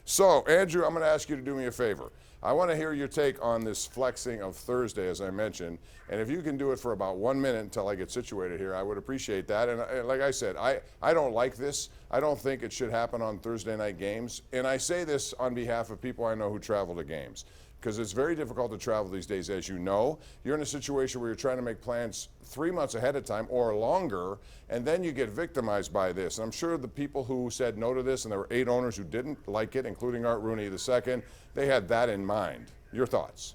So, Andrew, I'm going to ask you to do me a favor. I want to hear your take on this flexing of Thursday, as I mentioned. And if you can do it for about 1 minute until I get situated here, I would appreciate that. And like I said, I don't like this. I don't think it should happen on Thursday night games. And I say this on behalf of people I know who travel to games, because it's very difficult to travel these days, as you know. You're in a situation where you're trying to make plans 3 months ahead of time or longer, and then you get victimized by this. And I'm sure the people who said no to this, and there were 8 owners who didn't like it, including Art Rooney II, they had that in mind. Your thoughts?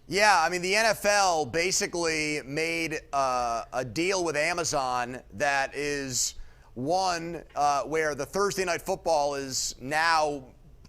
Yeah, I mean, the NFL basically made a deal with Amazon that is one where the Thursday Night Football is now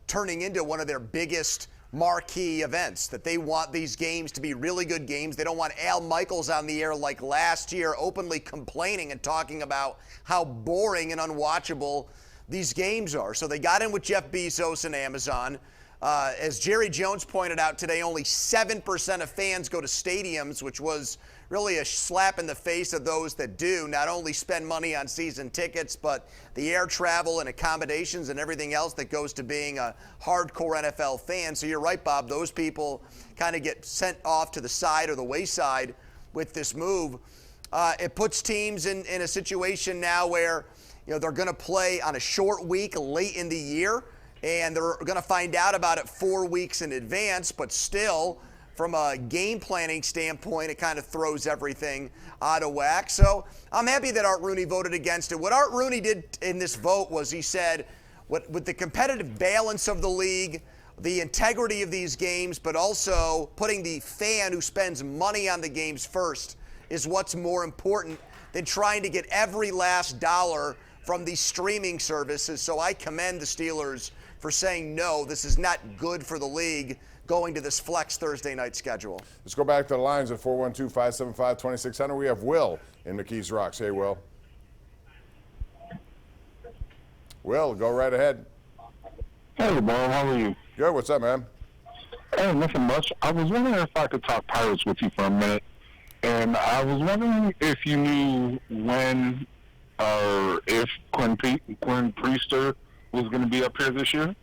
turning into one of their biggest marquee events, that they want these games to be really good games. They don't want Al Michaels on the air like last year openly complaining and talking about how boring and unwatchable these games are. So they got in with Jeff Bezos and Amazon. As Jerry Jones pointed out today, only 7% of fans go to stadiums, which was really a slap in the face of those that do not only spend money on season tickets, but the air travel and accommodations and everything else that goes to being a hardcore NFL fan. So you're right, Bob. Those people kind of get sent off to the side or the wayside with this move. It puts teams in a situation now where, you know, they're going to play on a short week late in the year, and they're going to find out about it 4 weeks in advance, but still, from a game planning standpoint, it kind of throws everything out of whack. So I'm happy that Art Rooney voted against it. What Art Rooney did in this vote was he said, with the competitive balance of the league, the integrity of these games, but also putting the fan who spends money on the games first is what's more important than trying to get every last dollar from these streaming services. So I commend the Steelers for saying no, this is not good for the league going to this flex Thursday night schedule. Let's go back to the lines at 412-575-2600. We have Will in McKees Rocks. Hey, Will. Will, go right ahead. Hey, Bob, how are you? Good. What's up, man? Hey, nothing much. I was wondering if I could talk Pirates with you for a minute. And I was wondering if you knew when or if Quinn Priester was going to be up here this year.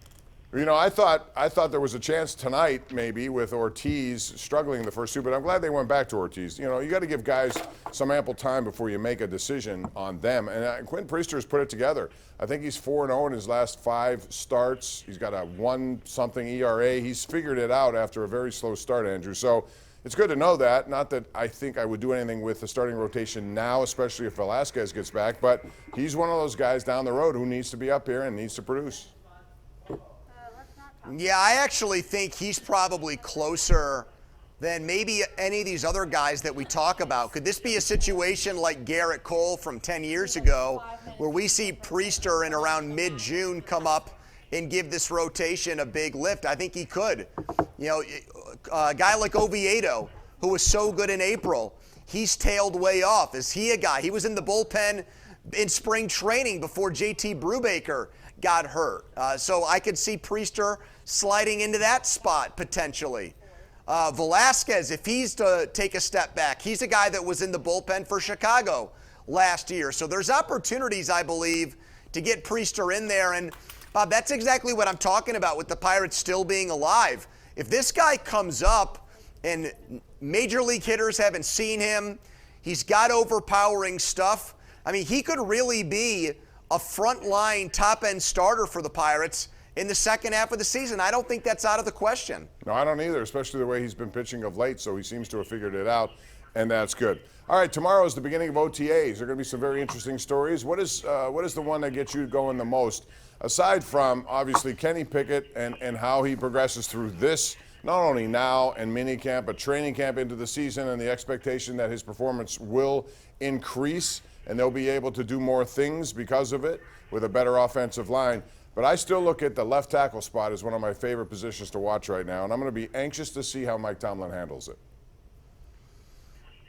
You know, I thought there was a chance tonight, maybe, with Ortiz struggling in the first two, but I'm glad they went back to Ortiz. You know, you got to give guys some ample time before you make a decision on them. And Quinn Priester has put it together. I think he's 4-0 in his last 5 starts. He's got a 1-something ERA. He's figured it out after a very slow start, Andrew. So it's good to know that. Not that I think I would do anything with the starting rotation now, especially if Velasquez gets back, but he's one of those guys down the road who needs to be up here and needs to produce. Yeah, I actually think he's probably closer than maybe any of these other guys that we talk about. Could this be a situation like Garrett Cole from 10 years ago where we see Priester in around mid-June come up and give this rotation a big lift? I think he could. You know, a guy like Oviedo, who was so good in April, he's tailed way off. Is he a guy? He was in the bullpen in spring training before JT Brubaker got hurt. So I could see Priester sliding into that spot potentially. Velasquez, if he's to take a step back, he's a guy that was in the bullpen for Chicago last year. So there's opportunities, I believe, to get Priester in there. And Bob, that's exactly what I'm talking about with the Pirates still being alive. If this guy comes up and major league hitters haven't seen him, he's got overpowering stuff. I mean, he could really be a frontline top-end starter for the Pirates in the second half of the season. I don't think that's out of the question. No, I don't either, especially the way he's been pitching of late, so he seems to have figured it out, and that's good. All right, tomorrow is the beginning of OTAs. There are going to be some very interesting stories. What is the one that gets you going the most, aside from, obviously, Kenny Pickett and how he progresses through this, not only now and minicamp, but training camp into the season, and the expectation that his performance will increase and they'll be able to do more things because of it with a better offensive line. But I still look at the left tackle spot as one of my favorite positions to watch right now, and I'm going to be anxious to see how Mike Tomlin handles it.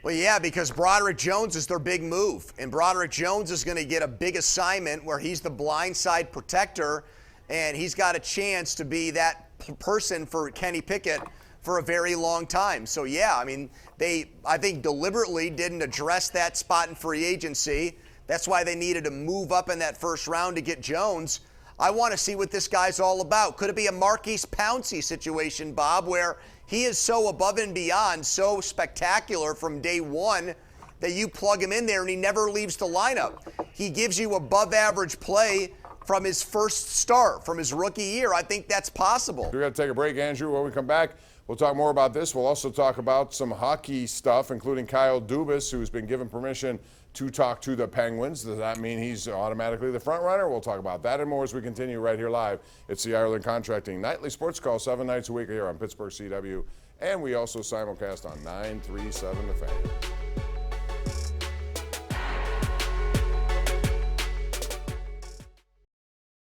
Well, yeah, because Broderick Jones is their big move, and Broderick Jones is going to get a big assignment where he's the blindside protector, and he's got a chance to be that person for Kenny Pickett for a very long time. So, yeah, I mean, they, I think, deliberately didn't address that spot in free agency. That's why they needed to move up in that first round to get Jones. I want to see what this guy's all about. Could it be a Marquise Pouncey situation, Bob, where he is so above and beyond, so spectacular from day one that you plug him in there and he never leaves the lineup? He gives you above average play from his first start, from his rookie year. I think that's possible. We're going to take a break, Andrew. When we come back, we'll talk more about this. We'll also talk about some hockey stuff, including Kyle Dubas, who's been given permission to talk to the Penguins. Does that mean he's automatically the front runner? We'll talk about that and more as we continue right here live. It's the Ireland Contracting Nightly Sports Call, 7 nights a week here on Pittsburgh CW. And we also simulcast on 937 The Fan.